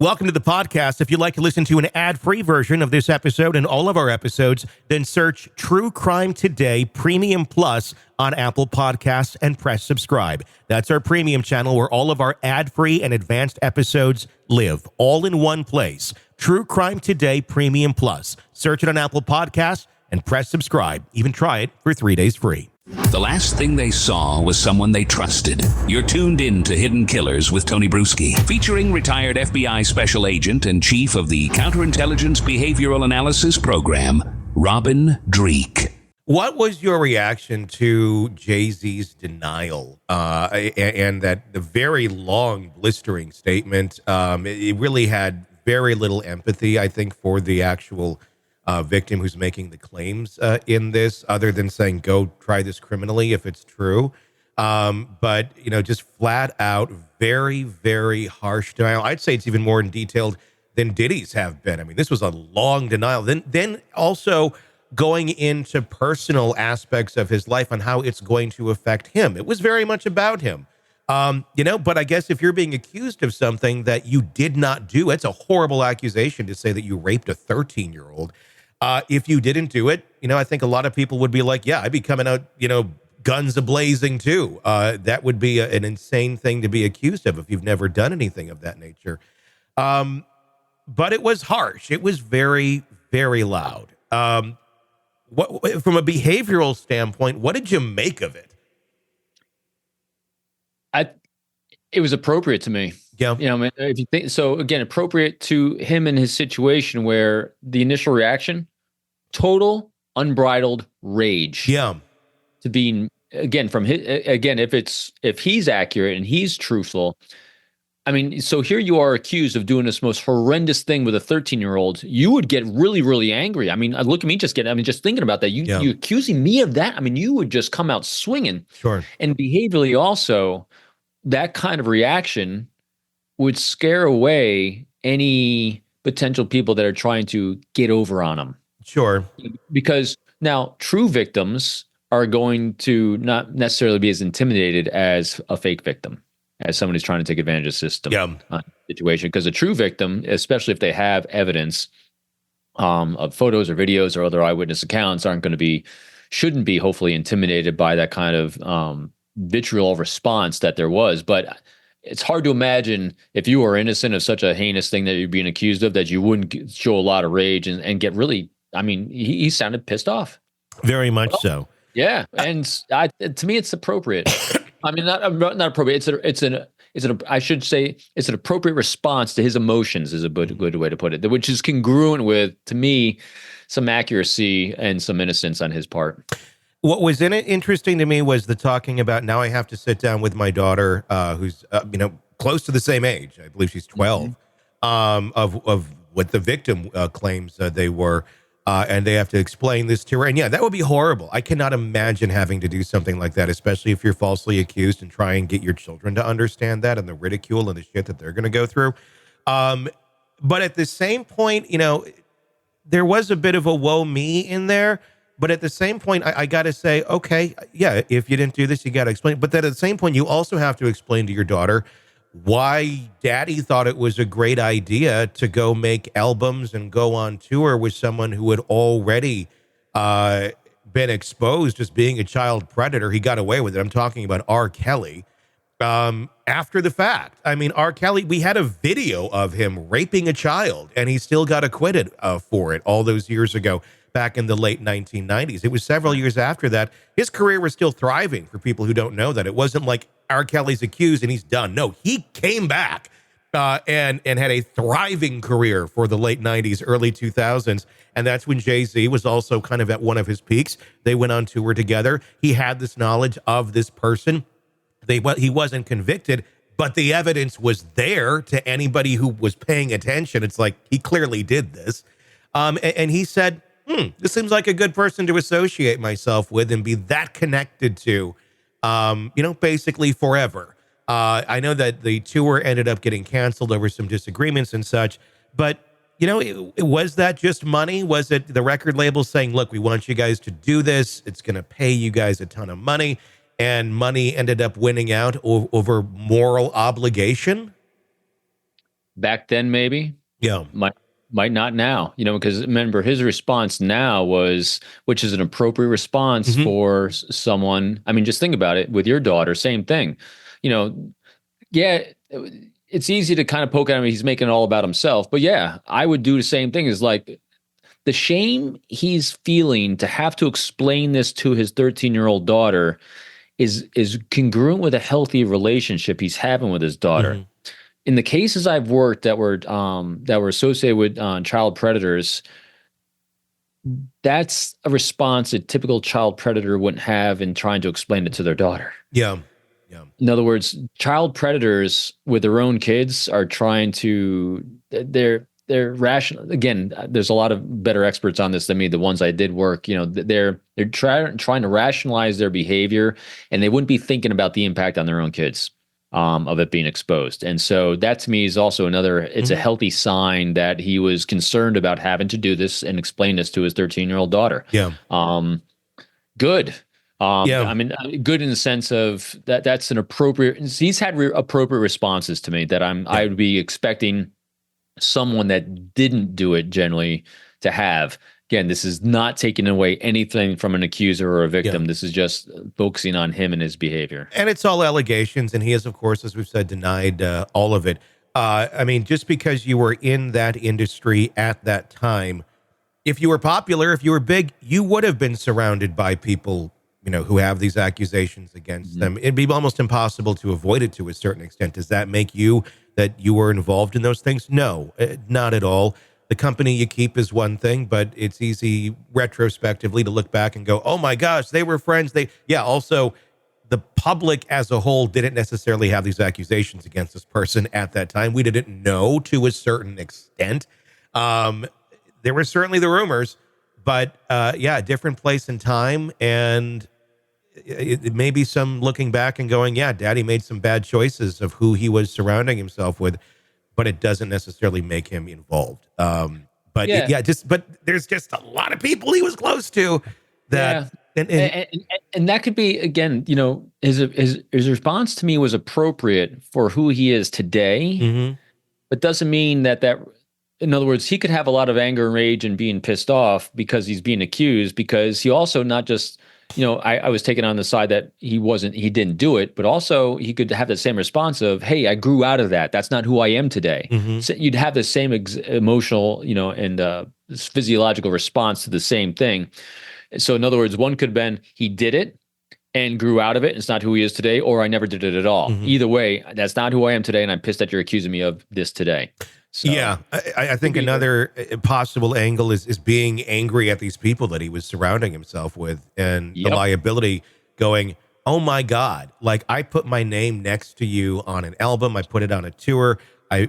Welcome to the podcast. If you'd like to listen to an ad-free version of this episode and all of our episodes, then search True Crime Today Premium Plus on Apple Podcasts and press subscribe. That's our premium channel where all of our ad-free and advanced episodes live, all in one place. True Crime Today Premium Plus. Search it on Apple Podcasts and press subscribe. Even try it for 3 days free. The last thing they saw was someone they trusted. You're tuned in to Hidden Killers with Tony Bruschi, featuring retired FBI special agent and chief of the Counterintelligence Behavioral Analysis Program, Robin Dreeke. What was your reaction to Jay-Z's denial and that the very long, blistering statement? It really had very little empathy, I think, for the actual victim who's making the claims in this, other than saying, go try this criminally if it's true. But, you know, just flat out, very, very harsh denial. I'd say it's even more detailed than Diddy's have been. I mean, this was a long denial. Then also going into personal aspects of his life and how it's going to affect him. It was very much about him. But I guess if you're being accused of something that you did not do, it's a horrible accusation to say that you raped a 13-year-old. If you didn't do it, I think a lot of people would be like, yeah, I'd be coming out, guns a-blazing too. That would be an insane thing to be accused of if you've never done anything of that nature. But it was harsh. It was very, very loud. From a behavioral standpoint, what did you make of it? It was appropriate to me. Yeah. If you think so, again, appropriate to him and his situation where the initial reaction, total unbridled rage. Yeah. To being, again, if he's accurate and he's truthful, I mean, so here you are accused of doing this most horrendous thing with a 13-year-old. You would get really, really angry. I mean, look at me just thinking about that. You accusing me of that. I mean, you would just come out swinging. Sure. And behaviorally also, that kind of reaction would scare away any potential people that are trying to get over on him. Sure. Because now true victims are going to not necessarily be as intimidated as a fake victim, as someone who's trying to take advantage of the system situation. Because a true victim, especially if they have evidence of photos or videos or other eyewitness accounts, shouldn't be hopefully intimidated by that kind of vitriol response that there was. But it's hard to imagine if you were innocent of such a heinous thing that you're being accused of, that you wouldn't show a lot of rage and get really, I mean, he sounded pissed off. Very much so. Yeah. And to me, it's appropriate. I mean, not appropriate. I should say it's an appropriate response to his emotions is a good way to put it, which is congruent with, to me, some accuracy and some innocence on his part. What was interesting to me was the talking about, now I have to sit down with my daughter, who's, close to the same age. I believe she's 12, of what the victim claims they were. And they have to explain this to her. And yeah, that would be horrible. I cannot imagine having to do something like that, especially if you're falsely accused, and try and get your children to understand that and the ridicule and the shit that they're going to go through. But at the same point, there was a bit of a woe me in there. But at the same point, I got to say, okay, yeah, if you didn't do this, you got to explain. But then at the same point, you also have to explain to your daughter why daddy thought it was a great idea to go make albums and go on tour with someone who had already been exposed as being a child predator. He got away with it. I'm talking about R. Kelly. After the fact, I mean, R. Kelly, we had a video of him raping a child, and he still got acquitted for it all those years ago. Back in the late 1990s. It was several years after that. His career was still thriving, for people who don't know that. It wasn't like R. Kelly's accused and he's done. No, he came back and had a thriving career for the late 90s, early 2000s. And that's when Jay-Z was also kind of at one of his peaks. They went on tour together. He had this knowledge of this person. He wasn't convicted, but the evidence was there to anybody who was paying attention. It's like, he clearly did this. And he said, this seems like a good person to associate myself with and be that connected to, basically forever. I know that the tour ended up getting canceled over some disagreements and such, but, was that just money? Was it the record label saying, look, we want you guys to do this. It's going to pay you guys a ton of money, and money ended up winning out over moral obligation? Back then, maybe. Yeah. Might not now, because remember his response now was, which is an appropriate response for someone. I mean, just think about it with your daughter, same thing. Yeah, it's easy to kind of poke at him. He's making it all about himself. But yeah, I would do the same thing. Is like the shame he's feeling to have to explain this to his 13-year-old daughter is congruent with a healthy relationship he's having with his daughter. In the cases I've worked that were associated with child predators, that's a response a typical child predator wouldn't have in trying to explain it to their daughter. Yeah. In other words, child predators with their own kids are trying to they're rational. Again, there's a lot of better experts on this than me. The ones I did work, they're trying to rationalize their behavior, and they wouldn't be thinking about the impact on their own kids. Of it being exposed. And so that to me is also it's a healthy sign that he was concerned about having to do this and explain this to his 13-year-old daughter. Yeah. Good. I mean, good in the sense of that's an appropriate, he's had appropriate responses to me that I would be expecting someone that didn't do it generally to have. Again, this is not taking away anything from an accuser or a victim. This is just focusing on him and his behavior. And it's all allegations, and he has, of course, as we've said, denied all of it. I mean, just because you were in that industry at that time, if you were popular, if you were big, you would have been surrounded by people, who have these accusations against them. It'd be almost impossible to avoid it to a certain extent. Does that make you that you were involved in those things? No, not at all. The company you keep is one thing, but it's easy retrospectively to look back and go, oh my gosh, they were friends. Also, the public as a whole didn't necessarily have these accusations against this person at that time. We didn't know to a certain extent. There were certainly the rumors, but different place and time. And it may be some looking back and going, yeah, Daddy made some bad choices of who he was surrounding himself with. But it doesn't necessarily make him involved. But there's just a lot of people he was close to that. Yeah. And that could be, again, his response to me was appropriate for who he is today, but doesn't mean that, in other words, he could have a lot of anger and rage and being pissed off because he's being accused, because he also not just, I was taken on the side that he didn't do it, but also he could have the same response of, hey, I grew out of that. That's not who I am today. So you'd have the same emotional, and physiological response to the same thing. So in other words, one could have been, he did it and grew out of it. It's not who he is today, or I never did it at all. Either way, that's not who I am today. And I'm pissed that you're accusing me of this today. So, yeah, I think another possible angle is being angry at these people that he was surrounding himself with, and the liability going, oh my God, like I put my name next to you on an album. I put it on a tour.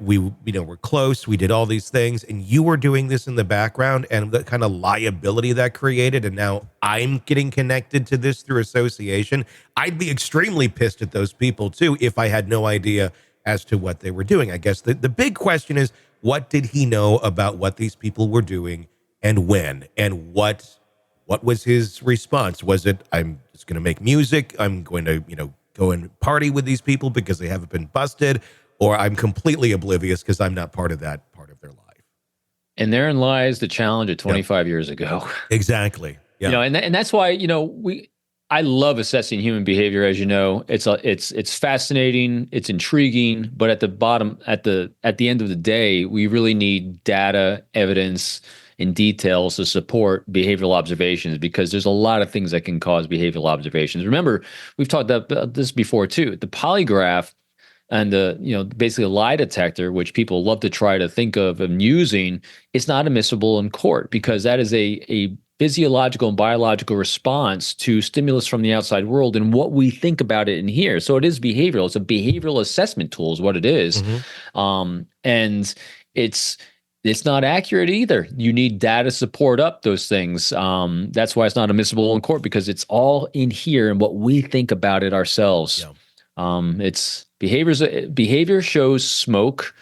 We're close. We did all these things, and you were doing this in the background, and the kind of liability that created. And now I'm getting connected to this through association. I'd be extremely pissed at those people too, if I had no idea as to what they were doing. I guess the big question is, what did he know about what these people were doing and when? And what was his response? Was it, I'm just going to make music, I'm going to, go and party with these people because they haven't been busted, or I'm completely oblivious because I'm not part of that part of their life? And therein lies the challenge of 25 years ago. Exactly. Yeah. And that's why, I love assessing human behavior. As you know, it's fascinating, it's intriguing, but at the end of the day, we really need data, evidence, and details to support behavioral observations, because there's a lot of things that can cause behavioral observations. Remember, we've talked about this before too. The polygraph and basically a lie detector, which people love to try to think of and using, is not admissible in court, because that is a physiological and biological response to stimulus from the outside world and what we think about it in here. So it is behavioral. It's a behavioral assessment tool is what it is. And it's not accurate either. You need data to support up those things. That's why it's not admissible in court, because it's all in here and what we think about it ourselves. It's behavior shows smoke,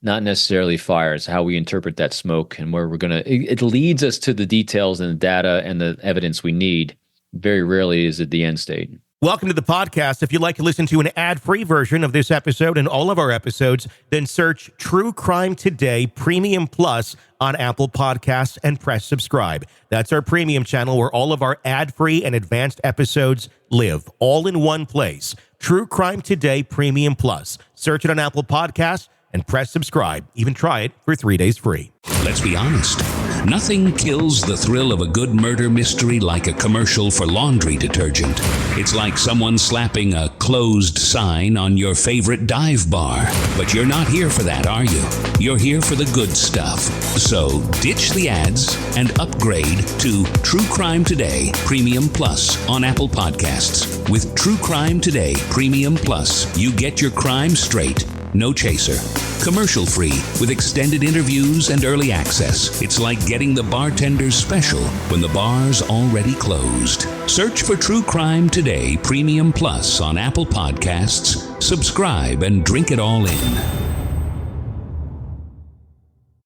not necessarily fire. It's how we interpret that smoke and where it leads us to the details and the data and the evidence we need. Very rarely is it the end state. Welcome to the podcast. If you'd like to listen to an ad-free version of this episode and all of our episodes, then search True Crime Today Premium Plus on Apple Podcasts and press subscribe. That's our premium channel where all of our ad-free and advanced episodes live, all in one place. True Crime Today Premium Plus. Search it on Apple Podcasts and press subscribe. Even try it for 3 days free. Let's be honest. Nothing kills the thrill of a good murder mystery like a commercial for laundry detergent. It's like someone slapping a closed sign on your favorite dive bar. But you're not here for that, are you? You're here for the good stuff. So ditch the ads and upgrade to True Crime Today Premium Plus on Apple Podcasts. With True Crime Today Premium Plus, you get your crime straight. No chaser. Commercial free with extended interviews and early access. It's like getting the bartender's special when the bar's already closed. Search for True Crime Today Premium Plus on Apple Podcasts. Subscribe and drink it all in.